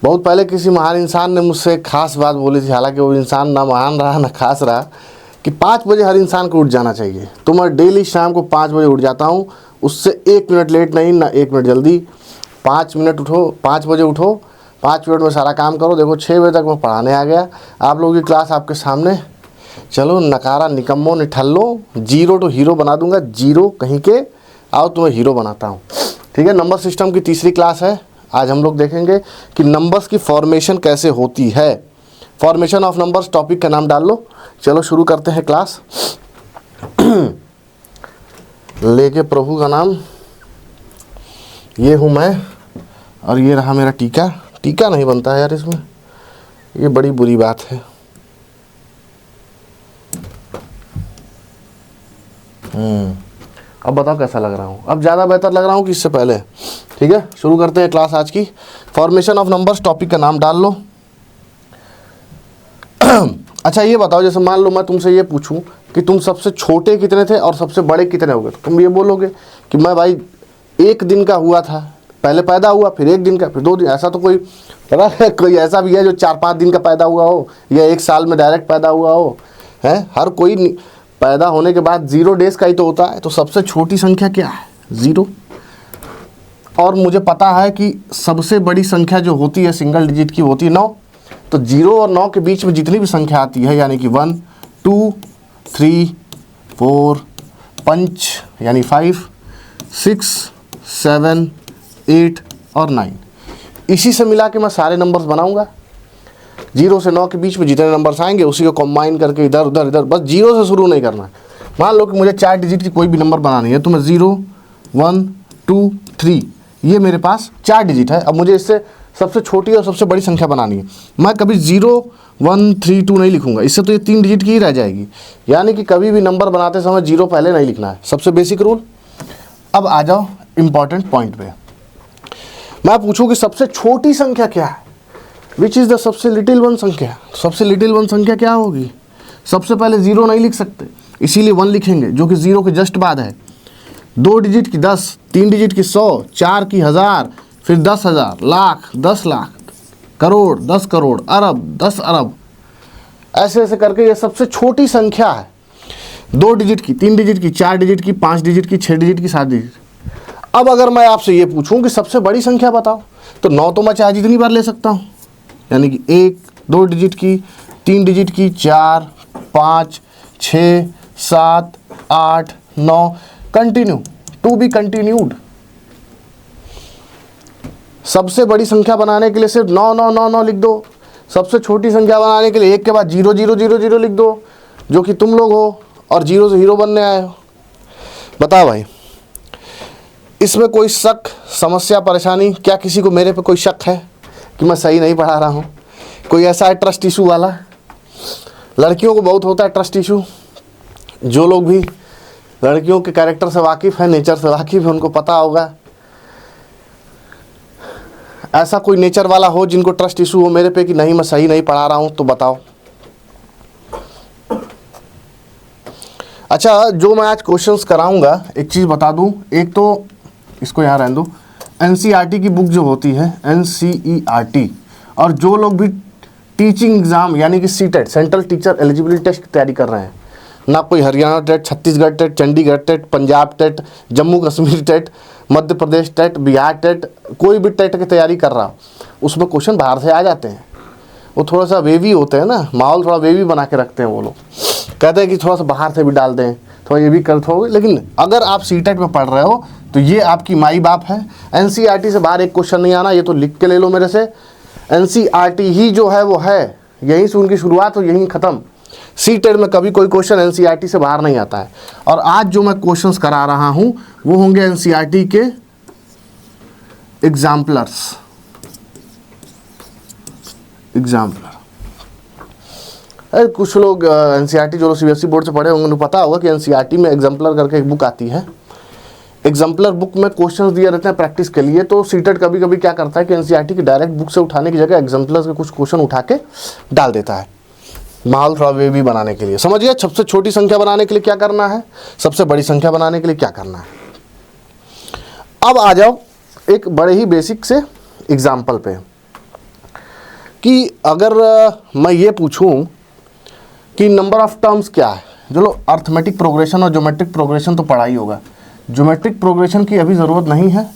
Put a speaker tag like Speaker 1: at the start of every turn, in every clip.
Speaker 1: बहुत पहले किसी महान इंसान ने मुझसे एक खास बात बोली थी, हालांकि वो इंसान ना महान रहा ना खास रहा, कि 5 बजे हर इंसान को उठ जाना चाहिए। तो मैं डेली शाम को 5 बजे उठ जाता हूँ, उससे 1 मिनट लेट नहीं ना 1 मिनट जल्दी। 5 मिनट उठो, 5 बजे उठो, 5 मिनट में सारा काम करो। देखो 6 बजे तक मैं पढ़ाने आ गया, आप लोगों की क्लास आपके सामने। चलो नकारा निकम्मो निठल्लो, जीरो तो हीरो बना दूंगा, जीरो कहीं के, आओ तुम्हें हीरो बनाता हूँ। ठीक है, नंबर सिस्टम की तीसरी क्लास है। आज हम लोग देखेंगे कि नंबर्स की फॉर्मेशन कैसे होती है। फॉर्मेशन ऑफ नंबर्स टॉपिक का नाम डाल लो। चलो शुरू करते हैं क्लास। लेके प्रभु का नाम, ये हूँ मैं और ये रहा मेरा टीका। टीका नहीं बनता है यार इसमें, ये बड़ी बुरी बात है। अब बताओ कैसा लग रहा हूँ? अब ज़्यादा बेहतर लग रहा हूँ कि इससे पहले? ठीक है, शुरू करते हैं क्लास आज की। फॉर्मेशन ऑफ नंबर्स टॉपिक का नाम डाल लो। अच्छा ये बताओ, जैसे मान लो मैं तुमसे ये पूछूं कि तुम सबसे छोटे कितने थे और सबसे बड़े कितने हो गए, तो तुम ये बोलोगे कि मैं भाई 1 दिन का हुआ था, पहले पैदा हुआ, फिर 1 दिन का, फिर 2 दिन। ऐसा तो कोई पता है? कोई ऐसा भी है जो 4-5 दिन का पैदा हुआ हो या 1 साल में डायरेक्ट पैदा हुआ हो? है, हर कोई पैदा होने के बाद 0 डेज का ही तो होता है। तो सबसे छोटी संख्या क्या है? 0। और मुझे पता है कि सबसे बड़ी संख्या जो होती है सिंगल डिजिट की होती है 9। तो 0 और 9 के बीच में जितनी भी संख्या आती है, यानी कि 1, 2, 3, 4, 5 यानी 5, 6, 7, 8 और 9, इसी से मिला के मैं सारे नंबर्स बनाऊंगा। 0 से 9 के बीच में जितने नंबर्स आएंगे उसी को कंबाइन करके इधर उधर इधर, बस 0 से शुरू नहीं करना है। मान लो कि मुझे 4 डिजिट की कोई भी नंबर बनानी है, तो मैं 0, 1, 2, 3, ये मेरे पास 4 डिजिट है। अब मुझे इससे सबसे छोटी और सबसे बड़ी संख्या बनानी है। मैं कभी 0, 1, 3, 2 नहीं लिखूंगा, इससे तो ये 3 डिजिट की ही रह जाएगी। यानी कि कभी भी नंबर बनाते समय 0 पहले नहीं लिखना है, सबसे बेसिक रूल। अब आ जाओ इम्पॉर्टेंट पॉइंट पे। मैं पूछूं कि सबसे छोटी संख्या क्या है? विच इज़ द सबसे लिटिल वन संख्या? सबसे लिटिल वन संख्या क्या होगी? सबसे पहले 0 नहीं लिख सकते, इसीलिए 1 लिखेंगे, जो कि 0 के जस्ट बाद है। 2 डिजिट की 10, 3 डिजिट की 100, 4 की 1000, फिर 10,000, लाख, 10 लाख, करोड़, 10 करोड़, अरब, 10 अरब, ऐसे ऐसे करके ये सबसे छोटी संख्या है। 2 डिजिट की, 3 डिजिट की, 4 डिजिट की, 5 डिजिट की, 6 डिजिट की, 7 डिजिट। अब अगर मैं आपसे ये पूछूं कि सबसे बड़ी संख्या बताओ, तो 9 तो मैं चाहे जितनी बार ले सकता हूँ, यानी कि 1, 2 डिजिट की, 3 डिजिट की, 4, 5, 6, 7, 8, 9, कंटिन्यू, टू बी कंटिन्यूड। सबसे बड़ी संख्या बनाने के लिए सिर्फ 9 9 9 9 लिख दो। सबसे छोटी संख्या बनाने के लिए 1 के बाद 0 0 0 0 लिख दो, जो कि तुम लोग हो और 0 से हीरो बनने आए हो। बताओ भाई, इसमें कोई शक, समस्या, परेशानी? क्या किसी को मेरे पे कोई शक है कि मैं सही नहीं पढ़ा रहा हूँ? कोई ऐसा है ट्रस्ट इशू वाला? लड़कियों को बहुत होता है ट्रस्ट इशू। जो लोग भी लड़कियों के कैरेक्टर से वाकिफ़ है, नेचर से वाकिफ़ है, उनको पता होगा। ऐसा कोई नेचर वाला हो जिनको ट्रस्ट इशू हो मेरे पे कि नहीं मैं सही नहीं पढ़ा रहा हूँ, तो बताओ। अच्छा, जो मैं आज क्वेश्चंस कराऊंगा, एक चीज़ बता दूं, एक तो इसको यहाँ रहने दो। NCERT की बुक जो होती है NCERT, और जो लोग भी टीचिंग एग्ज़ाम यानी कि CTET, central teacher eligibility test की तैयारी कर रहे हैं, ना कोई Haryana TET, Chhattisgarh TET, Chandigarh TET, Punjab TET, Jammu Kashmir TET, Madhya Pradesh TET, Bihar TET, कोई भी टेट की तैयारी कर रहा हो, उसमें क्वेश्चन बाहर से आ जाते हैं। वो थोड़ा सा वेवी होते हैं ना, माहौल थोड़ा वेवी बना के रखते हैं वो लोग। कहते हैं कि थोड़ा सा बाहर से भी डाल दें, थोड़ा ये भी कर थोड़ा। लेकिन अगर आप CTET में पढ़ रहे हो तो ये आपकी माई बाप है। NCERT से बाहर एक क्वेश्चन नहीं आना, ये तो लिख के ले लो मेरे से। NCERT ही जो है वो है, यहीं से उनकी शुरुआत और यहीं ख़त्म। CTET में कभी कोई क्वेश्चन NCERT से बाहर नहीं आता है। और आज जो मैं क्वेश्चंस करा रहा हूँ वो होंगे NCERT के एग्जाम्पलर्स। अरे कुछ लोग NCERT जो CBSE बोर्ड से पढ़े होंगे उन्हें पता होगा कि NCERT में एग्जाम्पलर करके एक बुक आती है। एग्जाम्पलर बुक में क्वेश्चंस दिए रहते हैं प्रैक्टिस के लिए। तो CTET कभी कभी क्या करता है कि NCERT की डायरेक्ट बुक से उठाने की जगह एग्जाम्पलर्स के कुछ क्वेश्चन उठा के डाल देता है, माहौल थोड़ा वेवी बनाने के लिए। समझ गया? सबसे छोटी संख्या बनाने के लिए क्या करना है, सबसे बड़ी संख्या बनाने के लिए क्या करना है। अब आ जाओ एक बड़े ही बेसिक से एग्जाम्पल पे। कि अगर मैं ये पूछूं कि नंबर ऑफ टर्म्स क्या है, चलो अर्थमेटिक प्रोग्रेशन और ज्योमेट्रिक प्रोग्रेशन तो पढ़ा ही होगा, ज्योमेट्रिक प्रोग्रेशन की अभी ज़रूरत नहीं है।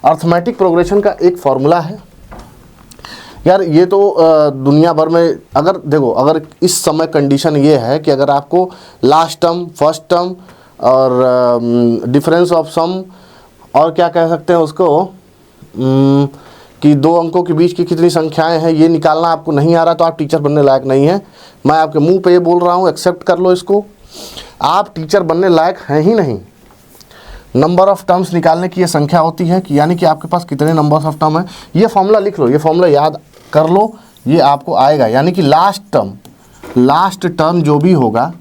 Speaker 1: अर्थमेटिक प्रोग्रेशन का एक फॉर्मूला है यार, ये तो दुनिया भर में अगर देखो, अगर इस समय कंडीशन ये है कि अगर आपको लास्ट टर्म, फर्स्ट टर्म और डिफरेंस ऑफ सम और क्या कह सकते हैं उसको कि दो अंकों के बीच की कितनी संख्याएं हैं ये निकालना आपको नहीं आ रहा तो आप टीचर बनने लायक नहीं हैं। मैं आपके मुंह पे ये बोल रहा हूँ, एक्सेप्ट कर लो इसको, आप टीचर बनने लायक हैं ही नहीं। नंबर ऑफ टर्म्स निकालने की ये संख्या होती है कि यानी कि आपके पास कितने नंबर्स ऑफ टर्म है। ये फॉर्मूला लिख लो, ये फॉर्मूला याद कर लो, ये आपको आएगा। यानी कि लास्ट टर्म जो भी होगा,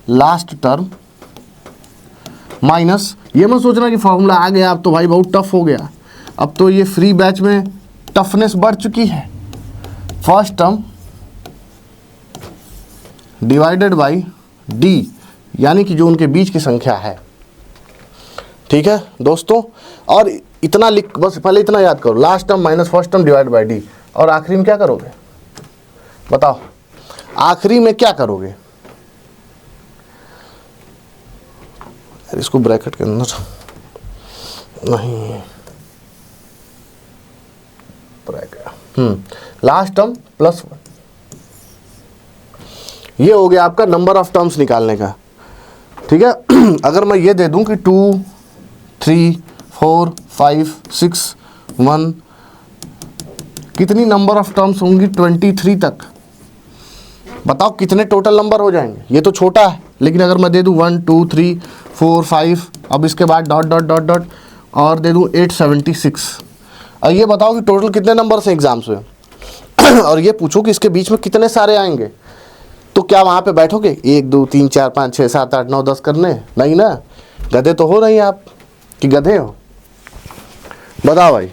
Speaker 1: लास्ट टर्म माइनस, ये मत सोचना कि फॉर्मूला आ गया अब तो भाई बहुत टफ हो गया, अब तो ये फ्री बैच में टफनेस बढ़ चुकी है। First term divided by D, यानी कि जो उनके बीच की संख्या है। ठीक है दोस्तों, और इतना लिख, बस पहले इतना याद करो, last term minus first term divide by D. और आखिरी में क्या करोगे बताओ, आखिरी में क्या करोगे? इसको ब्रैकेट के अंदर नहीं, ब्रैकेट लास्ट टर्म प्लस 1, ये हो गया आपका नंबर ऑफ टर्म्स निकालने का। ठीक है, अगर मैं ये दे दूं कि 2 3 4 5 6 1, कितनी नंबर ऑफ टर्म्स होंगी 23 तक, बताओ कितने टोटल नंबर हो जाएंगे? ये तो छोटा है, लेकिन अगर मैं दे दूं 1 2 3 4 5, अब इसके बाद डॉट डॉट डॉट डॉट और दे दूं 876, और ये बताओ कि टोटल कितने नंबर्स हैं एग्जाम्स में और ये पूछो कि इसके बीच में कितने सारे आएंगे, तो क्या वहाँ पे बैठोगे 1 2 3 4 5 6 7 8 9 10 करने? नहीं ना, गधे तो हो नहीं आप कि गधे हो? बताओ भाई।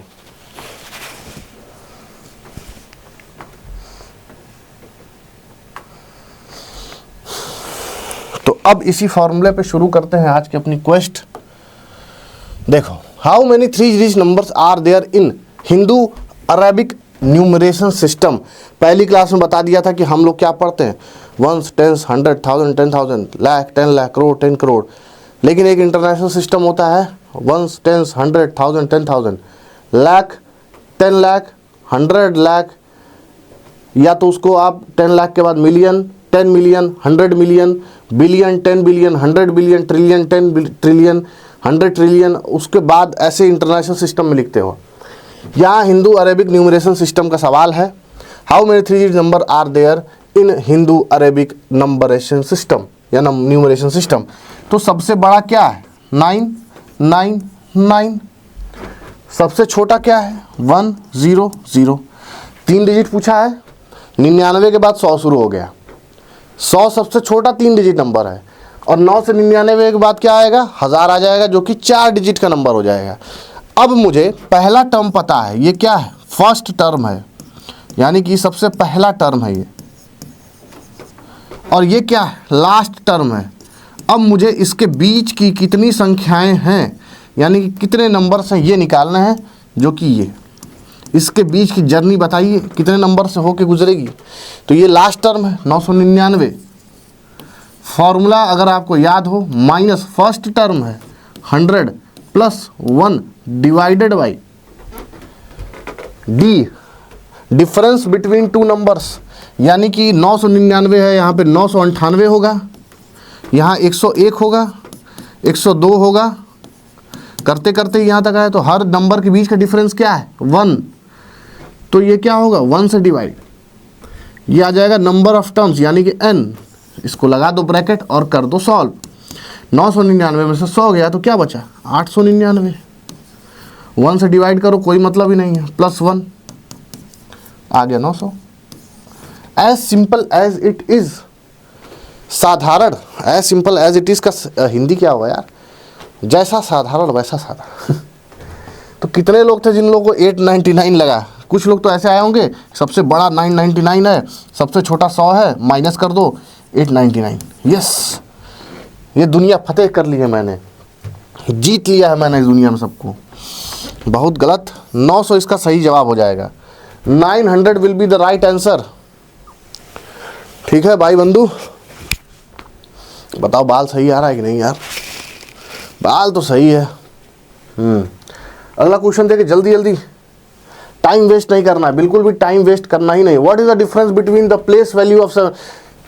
Speaker 1: तो अब इसी फॉर्मूले पे शुरू करते हैं आज की अपनी क्वेस्ट। देखो, how many 3 digit numbers are there in Hindu Arabic numeration system. पहली क्लास में बता दिया था कि हम लोग क्या पढ़ते हैं, 1 10 100 1000 10,000 लाख 10 लाख करोड़ 10 करोड़, लेकिन एक इंटरनेशनल सिस्टम होता है 1 10 100 1000 10,000 लाख 10 लाख 100 लाख, या तो उसको आप 10 लाख के बाद million, 10 million, 100 million, billion, 10 billion, 100 billion, trillion, 10 trillion, 100 trillion, उसके बाद ऐसे इंटरनेशनल सिस्टम में लिखते हो। यहाँ हिंदू अरेबिक न्यूमरेशन सिस्टम का सवाल है, how many 3 digit number are there in Hindu Arabic numeration system या न्यूमरेशन सिस्टम। तो सबसे बड़ा क्या है 9 9 9, सबसे छोटा क्या है 1 0 0, 3 डिजिट पूछा है, 99 के बाद 100 शुरू हो गया, 100 सबसे छोटा 3 डिजिट नंबर है, और 9 से 99 के बाद क्या आएगा 1000 आ जाएगा, जो कि 4 डिजिट का नंबर हो जाएगा। अब मुझे पहला टर्म पता है, ये क्या है फर्स्ट टर्म है, यानी कि सबसे पहला टर्म है ये, और ये क्या है लास्ट टर्म है। अब मुझे इसके बीच की कितनी संख्याएं हैं, यानी कि कितने नंबर्स हैं ये निकालना है, जो कि ये इसके बीच की जर्नी बताइए कितने नंबर से होके गुजरेगी। तो ये लास्ट टर्म है 999, फॉर्मूला अगर आपको याद हो, माइनस फर्स्ट टर्म है 100 plus 1 divided by D, difference between 2 numbers, यानी कि 999 है, यहाँ पे 998 होगा, यहाँ 101 होगा, 102 होगा, करते करते यहाँ तक आए तो हर नंबर के बीच का डिफरेंस क्या है 1, तो ये क्या होगा 1 से डिवाइड, ये आ जाएगा नंबर ऑफ टर्म्स यानी कि n, इसको लगा दो ब्रैकेट और कर दो सॉल्व। 999 में से 100 गया तो क्या बचा 899, 1 से डिवाइड करो कोई मतलब ही नहीं है, प्लस 1 आ गया 900। As simple as it is, साधारण, as simple as it is का हिंदी क्या होगा यार, जैसा साधारण वैसा साधा तो कितने लोग थे जिन लोगों को 899 लगा? कुछ लोग तो ऐसे आए होंगे सबसे बड़ा 999 है, सबसे छोटा 100 है, माइनस कर दो 899। यस, ये दुनिया फतेह कर ली है मैंने, जीत लिया है मैंने इस दुनिया में सबको। बहुत गलत, 900 इसका सही जवाब हो जाएगा। 900 will be the right answer. ठीक है भाई बंधु, बताओ बाल सही आ रहा है कि नहीं यार? बाल तो सही है। अगला क्वेश्चन देखिए, जल्दी जल्दी, टाइम वेस्ट नहीं करना है, बिल्कुल भी टाइम वेस्ट करना ही नहीं। What is the difference between the place value of 7?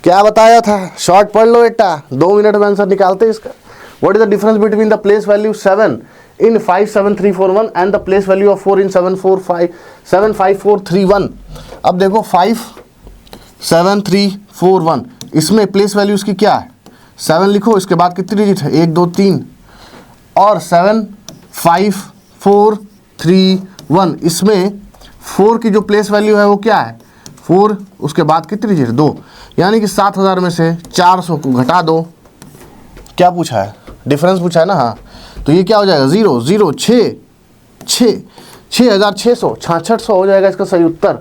Speaker 1: क्या बताया था? शॉर्ट पढ़ लो बेटा, 2 मिनट में आंसर निकालते इसका। What is the difference between the place value 7 in 57341 and the place value of 4 इन 75431? अब देखो 57341, इसमें प्लेस वैल्यू इसकी क्या है? 7 लिखो, इसके बाद कितनी डिजिट है? 1 2 3, और 75431, इसमें 4 की जो प्लेस वैल्यू है वो क्या है? 4, उसके बाद कितनी डिजिट? 2, यानी कि 7000 में से 400 को घटा दो। क्या पूछा है? डिफरेंस पूछा है ना। हाँ, तो ये क्या हो जाएगा? 0 0 6 6 6600, 6600 हो जाएगा इसका सही उत्तर।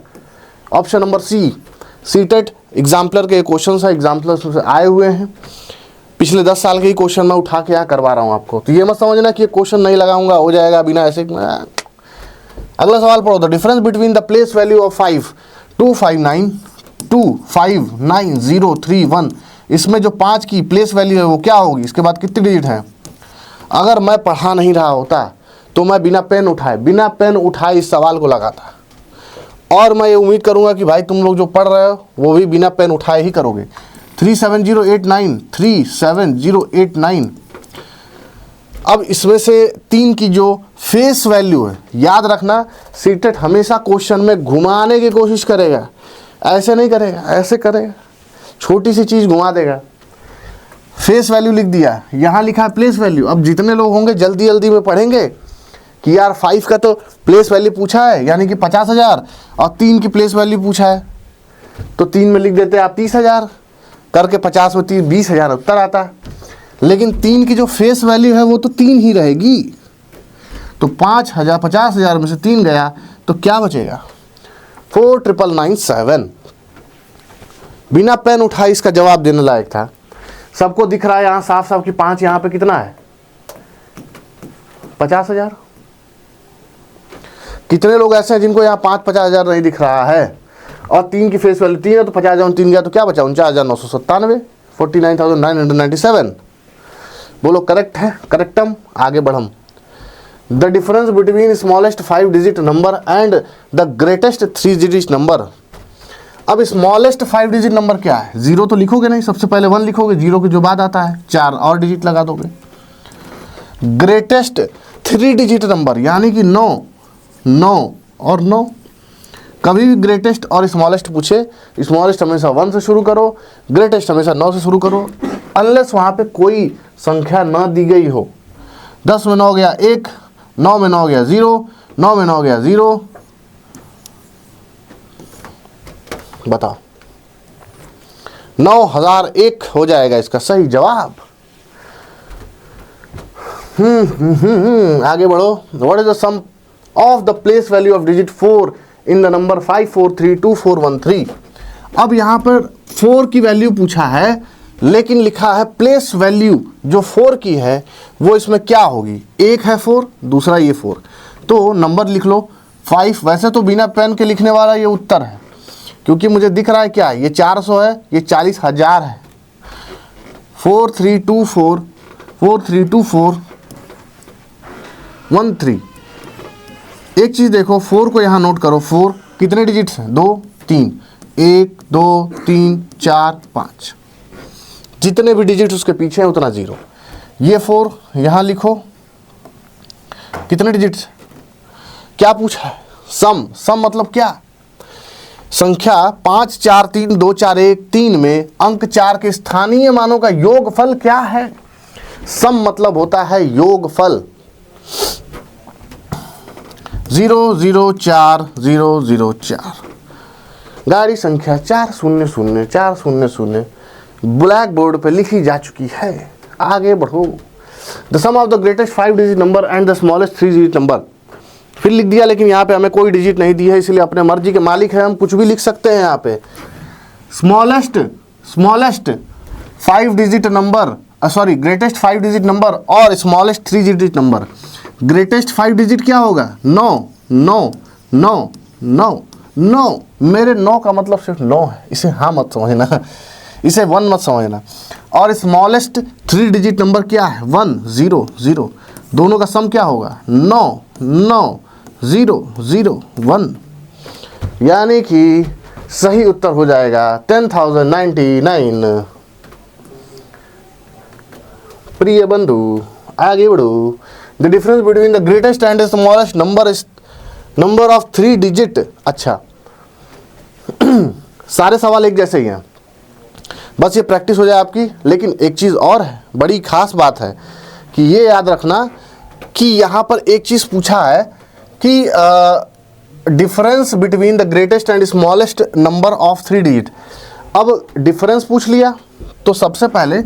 Speaker 1: Option number C. CTET exemplar के क्वेश्चन है, एग्जाम्पलर से आए हुए हैं, पिछले 10 साल के ही क्वेश्चन मैं उठा के यहाँ करवा रहा हूँ आपको। तो ये मत समझना कि ये क्वेश्चन नहीं लगाऊंगा हो जाएगा बिना ऐसे। अगला सवाल पढ़ो, the difference between the place value of 5259259031, इसमें जो 5 की प्लेस वैल्यू है वो क्या होगी? इसके बाद कितनी डिजिट है? अगर मैं पढ़ा नहीं रहा होता तो मैं बिना पेन उठाए इस सवाल को लगाता, और मैं ये उम्मीद करूंगा कि भाई तुम लोग जो पढ़ रहे हो वो भी बिना पेन उठाए ही करोगे। 37089। अब इसमें से 3 की जो फेस वैल्यू है, याद रखना सीटेट हमेशा क्वेश्चन में घुमाने की कोशिश करेगा, ऐसे नहीं करेगा, ऐसे करेगा, छोटी सी चीज़ घुमा देगा। फेस वैल्यू लिख दिया, यहाँ लिखा है प्लेस वैल्यू। अब जितने लोग होंगे जल्दी जल्दी में पढ़ेंगे कि यार 5 का तो प्लेस वैल्यू पूछा है यानी कि 50,000, और 3 की प्लेस वैल्यू पूछा है तो 3 में लिख देते आप 30,000 करके, 50 में 30 20,000 उत्तर आता। लेकिन 3 की जो फेस वैल्यू है वो तो 3 ही रहेगी, तो 50,000 में से 3 गया तो क्या बचेगा? 4,997। बिना पेन उठाए इसका जवाब देने लायक था। सबको दिख रहा है यहाँ साफ साफ कि 5 यहाँ पे कितना है? 50,000। कितने लोग ऐसे हैं जिनको यहाँ 50,000 नहीं दिख रहा है? और 3 की फेस वैल्यू 3 है तो 50,000 3 गया तो क्या बचा? 49,997, 49,997। बोलो करेक्ट है? करेक्टम। आगे बढ़म। The difference between smallest 5 digit number and the greatest 3 digit number. अब स्मॉलेस्ट 5 डिजिट नंबर क्या है? 0 तो लिखोगे नहीं, सबसे पहले 1 लिखोगे, 0 के जो बाद आता है 4 और डिजिट लगा दोगे। ग्रेटेस्ट 3 डिजिट नंबर यानी कि 9 और 9। कभी भी ग्रेटेस्ट और स्मॉलेस्ट पूछे, स्मॉलेस्ट हमेशा 1 से शुरू करो, ग्रेटेस्ट हमेशा 9 से शुरू करो, अनलेस वहाँ पे कोई संख्या न दी गई हो। 10 में 9 गया 1, 9 में 9 गया 0, 9 में 9 गया 0। बताओ, 9001 हो जाएगा इसका सही जवाब। आगे बढ़ो। What is the sum of the place value of digit 4 in the number 5432413? अब यहाँ पर 4 की वैल्यू पूछा है, लेकिन लिखा है प्लेस वैल्यू जो 4 की है वो इसमें क्या होगी? एक है 4, दूसरा ये 4, तो नंबर लिख लो 5। वैसे तो बिना पेन के लिखने वाला ये उत्तर है, क्योंकि मुझे दिख रहा है क्या, ये 400 है, ये 40,000 है। 432413। एक चीज़ देखो, 4 को यहाँ नोट करो। 4 कितने डिजिट्स हैं? 2 3, 1 2 3 4 5, जितने भी डिजिट उसके पीछे हैं उतना 0। ये 4 यहाँ लिखो, कितने डिजिट्स? क्या पूछा है? सम मतलब क्या? संख्या 5 4 3 2 4 1 3 में अंक 4 के स्थानीय मानों का योगफल क्या है? सम मतलब होता है योगफल। 004004। गाड़ी संख्या 400 ब्लैक बोर्ड पर लिखी जा चुकी है। आगे बढ़ो। The sum of the greatest 5 digit number and the smallest 3 digit number. फिर लिख दिया, लेकिन यहाँ पे हमें कोई डिजिट नहीं दी है, इसलिए अपने मर्जी के मालिक है, हम कुछ भी लिख सकते हैं यहाँ पे। Smallest 5 digit number, sorry greatest 5 digit number और smallest 3 digit number. Greatest 5 digit क्या होगा? 9 9 9 9, 9, मेरे 9 का मतलब सिर्फ 9 है, इसे हाँ मत समझना, इसे 1 मत समझना। और स्मॉलेस्ट 3 डिजिट नंबर क्या है? 1 0 0, दोनों का सम क्या होगा? 9 9 0 0 1, यानी कि सही उत्तर हो जाएगा 10,099। प्रिय बंधु आगे बढ़ो। The difference between the greatest and smallest number is number of 3 digit. अच्छा सारे सवाल एक जैसे ही हैं, बस ये प्रैक्टिस हो जाए आपकी। लेकिन एक चीज़ और है, बड़ी खास बात है कि ये याद रखना कि यहाँ पर एक चीज़ पूछा है कि difference between the greatest and smallest number of 3 digit. अब डिफरेंस पूछ लिया तो सबसे पहले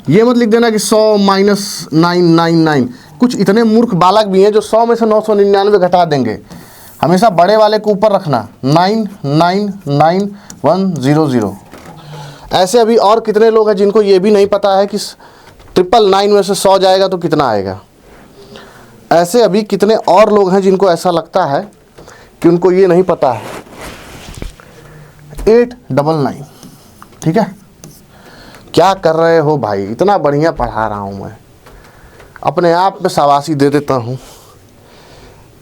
Speaker 1: ये मत लिख देना कि 100 - 999। कुछ इतने मूर्ख बालक भी हैं जो 100 में से 999 घटा देंगे। हमेशा बड़े वाले को ऊपर रखना, 999100। ऐसे अभी और कितने लोग हैं जिनको ये भी नहीं पता है कि 999 में से 100 जाएगा तो कितना आएगा। ऐसे अभी कितने और लोग हैं जिनको ऐसा लगता है कि उनको ये नहीं पता है। 899, ठीक है। क्या कर रहे हो भाई, इतना बढ़िया पढ़ा रहा हूँ मैं, अपने आप में शाबाशी दे देता हूँ।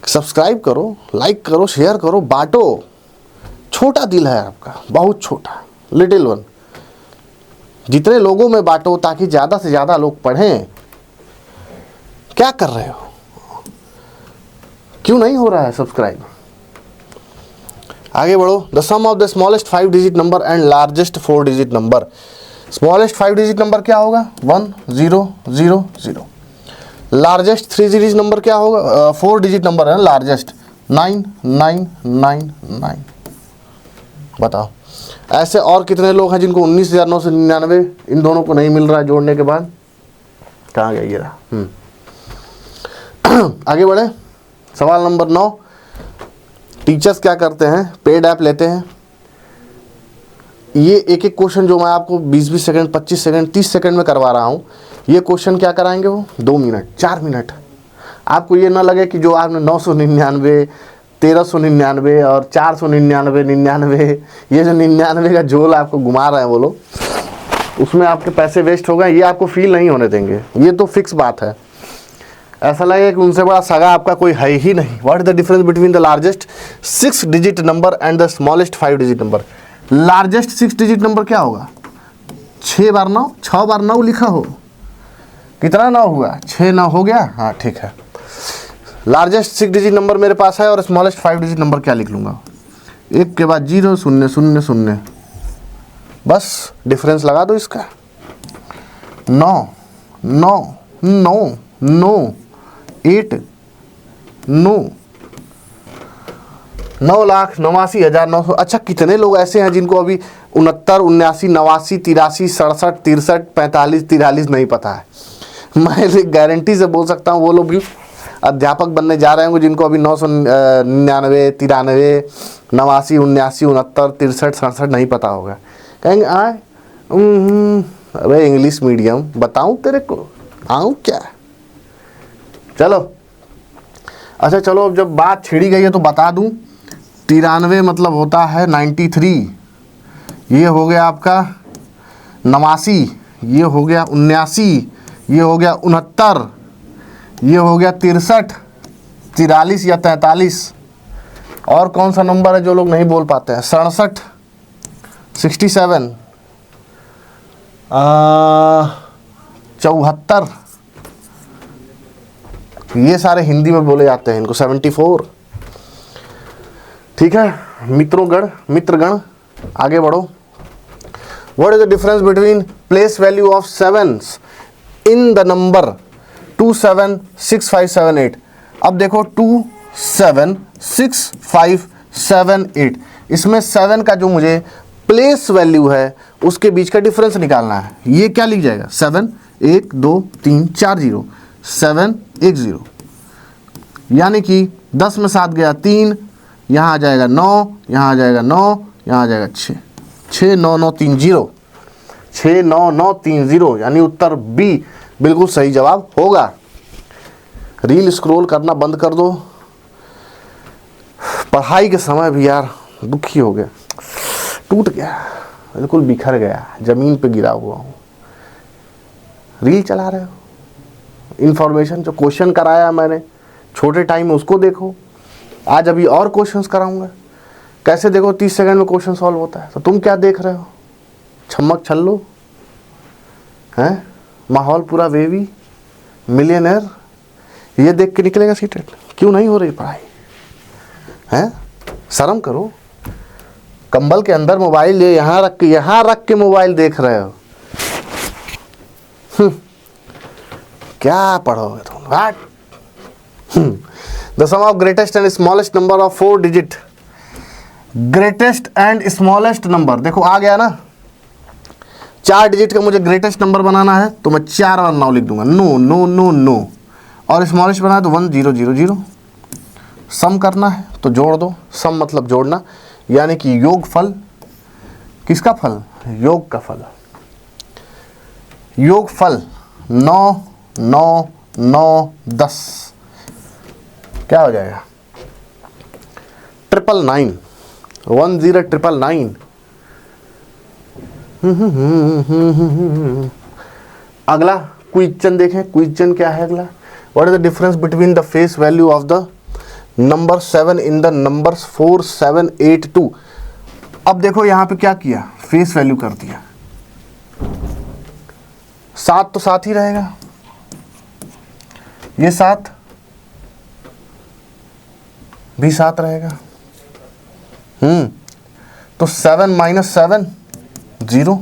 Speaker 1: सब्सक्राइब करो, लाइक करो, शेयर करो, बांटो। छोटा दिल है आपका, बहुत छोटा, लिटिल वन। जितने लोगों में बांटो ताकि ज़्यादा से ज़्यादा लोग पढ़ें। क्या कर रहे हो, क्यों नहीं हो रहा है सब्सक्राइब? आगे बढ़ो। The sum of the smallest 5 digit number and largest 4 digit number. Smallest 5 digit number क्या होगा? 1 0 0 0। लार्जेस्ट 3 डिजिट नंबर क्या होगा? 4 डिजिट नंबर है लार्जेस्ट, 9 9 9 9। बताओ ऐसे और कितने लोग हैं जिनको 19,999 इन दोनों को नहीं मिल रहा है जोड़ने के बाद? कहाँ गया ये रहा। आगे बढ़े। सवाल नंबर 9। टीचर्स क्या करते हैं? पेड ऐप लेते हैं। ये एक एक क्वेश्चन जो मैं आपको 20-20 सेकंड, 25 सेकंड, 30 सेकंड में करवा रहा हूँ, ये क्वेश्चन क्या कराएंगे वो 2 मिनट, 4 मिनट। आपको ये ना लगे कि जो आपने 999, 1399 और 499 99, ये जो 99 का झोल आपको घुमा रहे हैं वो लोग, उसमें आपके पैसे वेस्ट हो गए, ये आपको फील नहीं होने देंगे। ये तो फिक्स बात है। ऐसा लगेगा कि उनसे बड़ा सगा आपका कोई है ही नहीं। What is the difference between the largest 6 digit number and the smallest 5 digit number? Largest 6 digit number क्या होगा? 6 बार 9, 6 बार 9 लिखा हो, कितना 9 हुआ? 6 9 हो गया। हाँ ठीक है। लार्जेस्ट 6 डिजिट नंबर मेरे पास है और स्मॉलेस्ट 5 डिजिट नंबर क्या लिख लूँगा? 1 के बाद 0 0 0 0, बस डिफरेंस लगा दो इसका। 9 9 9 9 8 9 9,89,900। अच्छा कितने लोग ऐसे हैं जिनको अभी 69 79 89 67 63 45 43 नहीं पता है? मैं गारंटी से बोल सकता हूँ वो लोग भी अध्यापक बनने जा रहे होंगे जिनको अभी 999 93 89 79 69 63 67 नहीं पता होगा। कहेंगे अरे इंग्लिश मीडियम बताऊँ तेरे को, आऊँ क्या? चलो अच्छा चलो, अब जब बात छिड़ी गई है तो बता दूं। 93 मतलब होता है 93, ये हो गया आपका 89, ये हो गया 79, ये हो गया 69, ये हो गया 63 43 या 43। और कौन सा नंबर है जो लोग नहीं बोल पाते हैं? 67 67 74, ये सारे हिंदी में बोले जाते हैं इनको। 74। ठीक है मित्रगण आगे बढ़ो। What is the difference between place value of 7s in the number 276578? अब देखो 276578, इसमें 7 का जो मुझे प्लेस वैल्यू है उसके बीच का डिफरेंस निकालना है। ये क्या लिख जाएगा? 7 1 2 3 4 0 7 1 0, यानी कि 10 में 7 गया 3, यहाँ आ जाएगा 9, यहाँ आ जाएगा 9, यहाँ आ जाएगा 6 6 9 9 3 0 6 9 9 3 0, यानी उत्तर बी बिल्कुल सही जवाब होगा। रील स्क्रॉल करना बंद कर दो। पढ़ाई के समय भी यार दुखी हो गया, टूट गया, बिल्कुल बिखर गया, ज़मीन पे गिरा हुआ हूँ। रील चला रहे हो, इन्फॉर्मेशन जो क्वेश्चन कराया मैंने छोटे टाइम में उसको देखो। आज अभी और क्वेश्चंस कराऊंगा, कैसे देखो 30 सेकंड में क्वेश्चन सॉल्व होता है। तो तुम क्या देख रहे हो, छम्मक छल्लू हैं, माहौल पूरा वेवी, मिलियनर, ये देख के निकलेगा सीटेट? क्यों नहीं हो रही पढ़ाई हैं? शर्म करो। कंबल के अंदर मोबाइल ले, यहाँ रख के मोबाइल देख रहे हो। क्या पढ़ोगे तुम? The sum of greatest and smallest number of 4 digit. Greatest and smallest number देखो आ गया ना, 4 डिजिट का मुझे ग्रेटेस्ट नंबर बनाना है तो मैं 4 बार 9 लिख दूंगा, नो नो नो नो। और स्मॉलेस्ट बनाना है तो 1 0 0 0। सम करना है तो जोड़ दो, सम मतलब जोड़ना, यानी कि योग फल। किसका फल? योग का फल। योग फल 9 9 9 10 क्या हो जाएगा? 999 10 999। अगला क्वेश्चन देखें, क्वेश्चन क्या है अगला? What is the difference between the face value of the number 7 in the numbers 4 7 8 2। अब देखो यहां पे क्या किया, फेस वैल्यू कर दिया। 7 तो 7 ही रहेगा, ये 7 भी 7 रहेगा। तो 7 - 7 0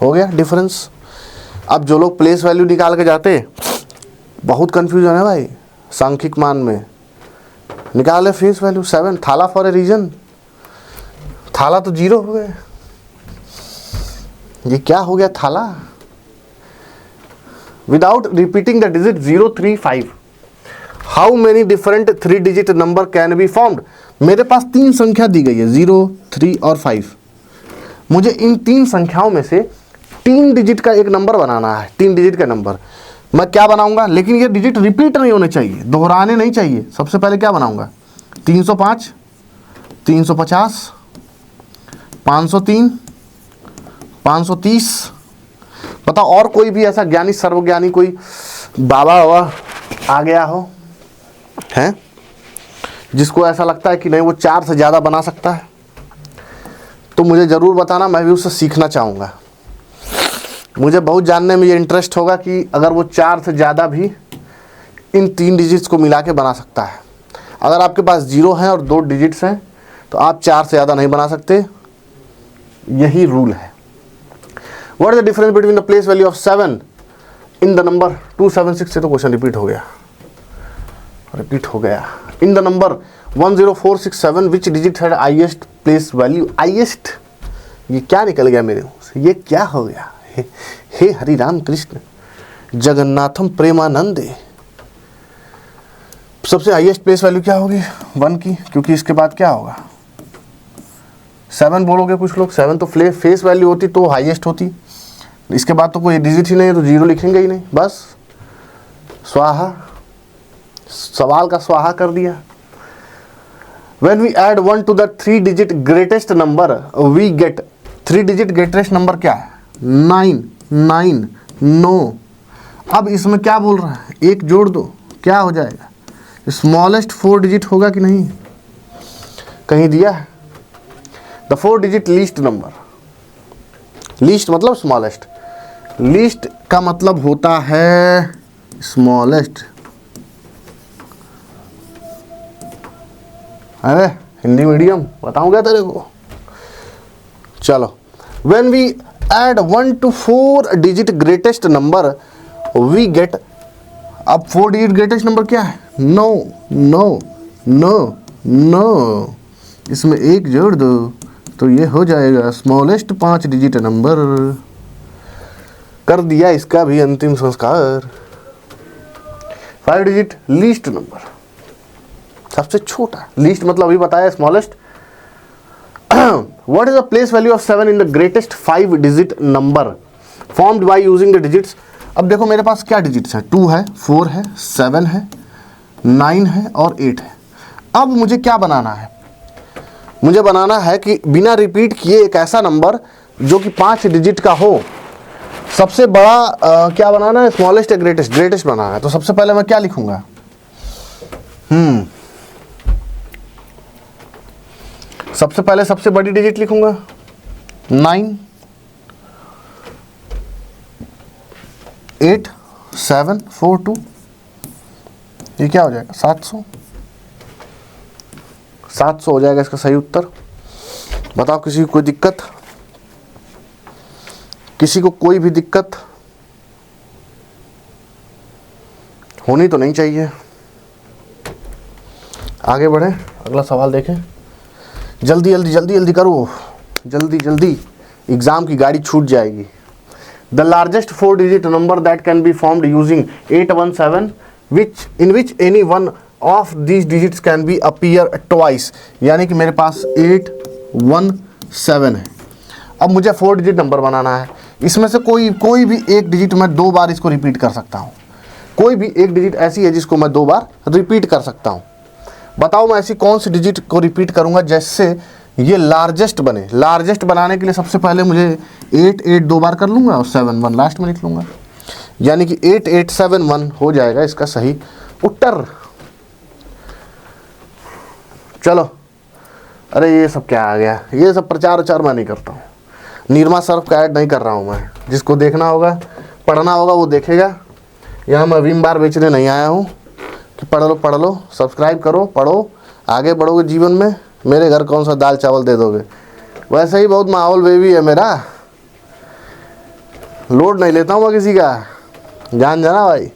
Speaker 1: हो गया डिफरेंस। अब जो लोग प्लेस वैल्यू निकाल के जाते, बहुत कंफ्यूजन है भाई सांख्यिक मान में। निकाले फेस वैल्यू 7, थाला फॉर ए रीजन, थाला तो 0 हो गए। ये क्या हो गया थाला? Without repeating the digit 0 3 5 how many different 3 digit number can be formed. मेरे पास 3 संख्या दी गई है, 0 3 और 5। मुझे इन 3 संख्याओं में से 3 डिजिट का एक नंबर बनाना है, 3 डिजिट का नंबर। मैं क्या बनाऊंगा, लेकिन ये डिजिट रिपीट नहीं होने चाहिए, दोहराने नहीं चाहिए। सबसे पहले क्या बनाऊंगा? 305 350 503 530। बताओ और कोई भी ऐसा ज्ञानी सर्वज्ञानी कोई बाबा बाबा आ गया हो हैं जिसको ऐसा लगता है कि नहीं वो 4 से ज़्यादा बना सकता है? तो मुझे ज़रूर बताना, मैं भी उससे सीखना चाहूँगा। मुझे बहुत जानने में ये इंटरेस्ट होगा कि अगर वो 4 से ज़्यादा भी इन 3 डिजिट्स को मिला के बना सकता है। अगर आपके पास 0 है और 2 डिजिट्स हैं तो आप 4 से ज़्यादा नहीं बना सकते, यही रूल है। What is the difference between the place value of 7 in the number 276। से तो क्वेश्चन रिपीट हो गया। इन द नंबर 10467 विच डिजिट है हाईएस्ट प्लेस वैल्यू? हाईएस्ट, ये क्या निकल गया मेरे मुंह से? ये क्या हो गया? हे हरि राम कृष्ण जगन्नाथम प्रेमानंदे। सबसे हाईएस्ट प्लेस वैल्यू क्या होगी? 1 की, क्योंकि इसके बाद क्या होगा? 7 बोलोगे कुछ लोग। 7 तो फेस वैल्यू होती तो हाईएस्ट होती, इसके बाद तो कोई डिजिट ही नहीं है तो 0 लिखेंगे ही नहीं, बस स्वाहा, सवाल का स्वाहा कर दिया। When we add 1 to the 3 digit greatest number, we get 3 digit greatest number क्या है? 9 9 9। अब इसमें क्या बोल रहा है? 1 जोड़ दो, क्या हो जाएगा? स्मॉलेस्ट 4 डिजिट होगा कि नहीं? कहीं दिया है? The 4 digit least number. Least मतलब स्मॉलेस्ट, लीस्ट का मतलब होता है स्मॉलेस्ट। अरे हिंदी मीडियम बताऊंगा तेरे को। चलो, when we add 1 to 4 digit greatest number we get। अब 4 डिजिट ग्रेटेस्ट नंबर क्या है? 9 9 9 9। इसमें 1 जोड़ दो तो ये हो जाएगा स्मॉलेस्ट 5 डिजिट नंबर। कर दिया इसका भी अंतिम संस्कार। 5 डिजिट लीस्ट नंबर, सबसे छोटा। लीस्ट मतलब अभी बताया smallest. What is the place value of 7 in the greatest 5 digit number formed by using the digits. अब देखो मेरे पास क्या डिजिट्स हैं? 2 है, 4 है, 7 है, 9 है और 8 है। अब मुझे क्या बनाना है? मुझे बनाना है कि बिना रिपीट किए एक ऐसा नंबर जो कि 5 डिजिट का हो। सबसे बड़ा क्या बनाना है, स्मॉलेस्ट या ग्रेटेस्ट? ग्रेटेस्ट बनाना है। तो सबसे पहले मैं क्या लिखूंगा, सबसे पहले सबसे बड़ी डिजिट लिखूंगा 9 8 7 4 2, ये क्या हो जाएगा 700। 700 हो जाएगा इसका सही उत्तर। बताओ किसी को कोई दिक्कत? किसी को कोई भी दिक्कत होनी तो नहीं चाहिए। आगे बढ़े, अगला सवाल देखें। जल्दी जल्दी जल्दी जल्दी करो, जल्दी जल्दी, एग्जाम की गाड़ी छूट जाएगी। The largest 4 digit number that can be formed using 817 in which any one of these digits can be appear twice। यानी कि मेरे पास 817 है। अब मुझे 4 डिजिट नंबर बनाना है। इसमें से कोई भी एक डिजिट मैं 2 बार इसको रिपीट कर सकता हूँ। कोई भी एक डिजिट ऐसी है जिसको मैं 2 बार रिपीट कर सकता हूँ। बताओ मैं ऐसी कौन सी डिजिट को रिपीट करूँगा जिससे ये लार्जेस्ट बने। लार्जेस्ट बनाने के लिए सबसे पहले मुझे 8 2 बार कर लूँगा और 7 1 लास्ट में लिख लूँगा, यानी कि 8871 हो जाएगा इसका सही उत्तर। चलो, अरे ये सब क्या आ गया, ये सब प्रचार उचार मैं नहीं करता हूँ। निरमा सर्फ का ऐड नहीं कर रहा हूँ मैं। जिसको देखना होगा, पढ़ना होगा वो देखेगा। यहाँ मैं विम बार बेचने नहीं आया हूँ कि पढ़ लो, सब्सक्राइब करो, पढ़ो, आगे बढ़ोगे जीवन में। मेरे घर कौन सा दाल चावल दे दोगे? वैसे ही बहुत माहौल बेबी है मेरा, लोड नहीं लेता हूँ मैं किसी का, जान जाना भाई।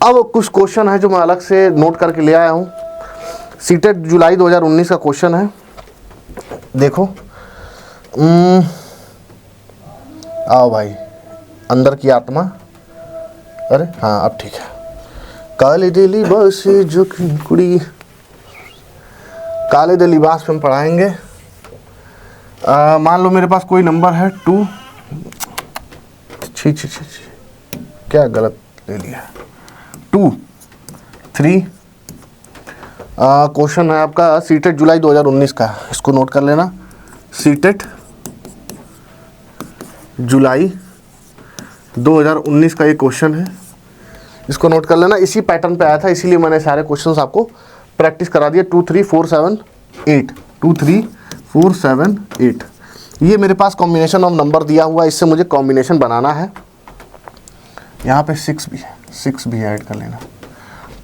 Speaker 1: अब कुछ क्वेश्चन है जो मैं अलग से नोट करके ले आया हूँ। सीटेट जुलाई 2019 का क्वेश्चन है, देखो। आओ भाई, अंदर की आत्मा, अरे हाँ अब ठीक है। काले दे लिबास जो कुड़ी, काले दे लिबास पे हम पढ़ाएंगे। मान लो मेरे पास कोई नंबर है 2, छी क्या गलत ले लिया, 2 3। क्वेश्चन है आपका सीटेट जुलाई 2019 का, इसको नोट कर लेना। सीटेट जुलाई 2019 का ये क्वेश्चन है, इसको नोट कर लेना। इसी पैटर्न पे आया था, इसीलिए मैंने सारे क्वेश्चंस आपको प्रैक्टिस करा दिया। 2 3 4 7 8, 2 3 4 7 8। ये मेरे पास कॉम्बिनेशन ऑफ नंबर दिया हुआ है, इससे मुझे कॉम्बिनेशन बनाना है। यहाँ पे 6 भी है, 6 भी ऐड कर लेना।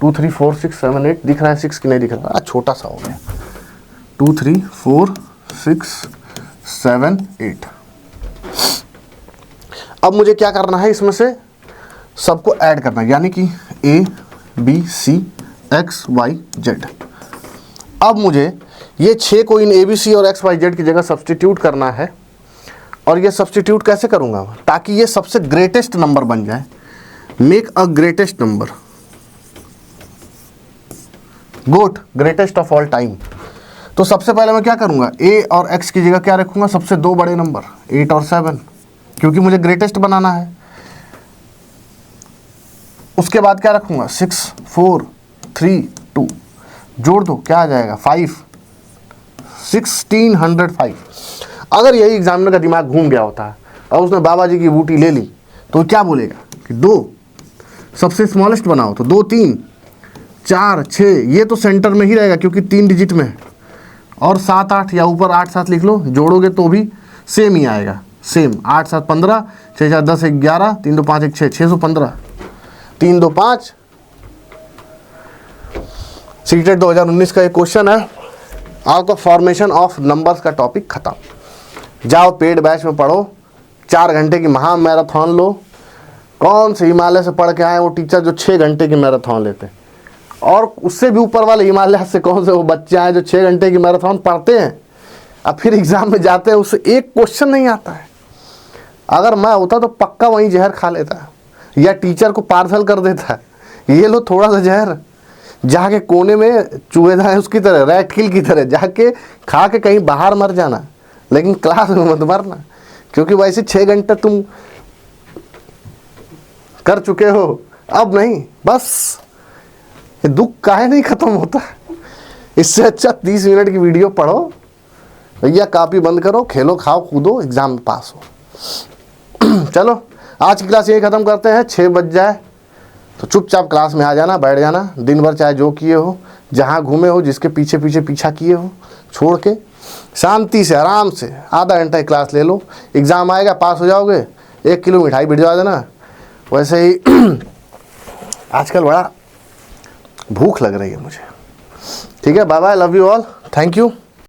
Speaker 1: 2 3 4 6 7 8 दिख रहा है, 6 की नहीं दिख रहा, छोटा सा हो गया। 2 3 4 6 7 8। अब मुझे क्या करना है, इसमें से सबको ऐड करना है, यानी कि A B C X Y Z। अब मुझे ये 6 को इन ABC और XYZ की जगह सब्सटीट्यूट करना है। और ये सब्सटीट्यूट कैसे करूँगा, ताकि ये सबसे ग्रेटेस्ट नंबर बन जाए। Make a greatest number, GOAT greatest of all time. तो सबसे पहले मैं क्या करूँगा, A और X की जगह क्या रखूँगा, सबसे 2 बड़े नंबर 8 और 7, क्योंकि मुझे ग्रेटेस्ट बनाना है। उसके बाद क्या रखूँगा, 6 4 3 2, जोड़ दो क्या आ जाएगा 5, 1605। अगर यही एग्जामिनर का दिमाग घूम गया होता और उसने बाबा जी की बूटी ले ली तो क्या बोलेगा कि 2 सबसे स्मॉलेस्ट बनाओ, तो 2 3 4 6, ये तो सेंटर में ही रहेगा क्योंकि 3 डिजिट में है। और 7 8 या ऊपर 8 7 लिख लो, जोड़ोगे तो भी सेम ही आएगा, सेम। 8 7 15, 6 4 10 11, 3 2 5 1 6, 615, 3 2 5। सीटेट 2019 का एक क्वेश्चन है। आपका फॉर्मेशन ऑफ नंबर्स का टॉपिक खत्म। जाओ पेड बैच में पढ़ो, 4 घंटे की महा मैराथन लो। कौन से हिमालय से पढ़ के आए वो टीचर जो 6 घंटे की मैराथन लेते हैं, और उससे भी ऊपर वाले हिमालय से कौन से वो बच्चे आए जो 6 घंटे की मैराथन पढ़ते हैं, अब फिर एग्जाम में जाते हैं उससे एक क्वेश्चन नहीं आता है। अगर मैं होता तो पक्का वहीं जहर खा लेता या टीचर को पार्सल कर देता, ये लो थोड़ा सा जहर, जाके कोने में चूहेदार है उसकी तरह, रैट किल की तरह जाके खा के कहीं बाहर मर जाना, लेकिन क्लास में मत मरना, क्योंकि वैसे 6 घंटे तुम कर चुके हो। अब नहीं, बस ये दुख काहे नहीं खत्म होता, इससे अच्छा 30 मिनट की वीडियो पढ़ो भैया, कॉपी बंद करो, खेलो खाओ कूदो, एग्जाम में पास हो। चलो आज की क्लास यही ख़त्म करते हैं। 6 बज जाए तो चुपचाप क्लास में आ जाना, बैठ जाना। दिन भर चाहे जो किए हो, जहाँ घूमे हो, जिसके पीछे पीछे पीछा किए हो, छोड़ के शांति से आराम से आधा घंटा की क्लास ले लो। एग्ज़ाम आएगा, पास हो जाओगे। 1 किलो मिठाई भिजवा देना। वैसे ही आजकल बड़ा भूख लग रही है मुझे। ठीक है, bye bye, love you all, thank you.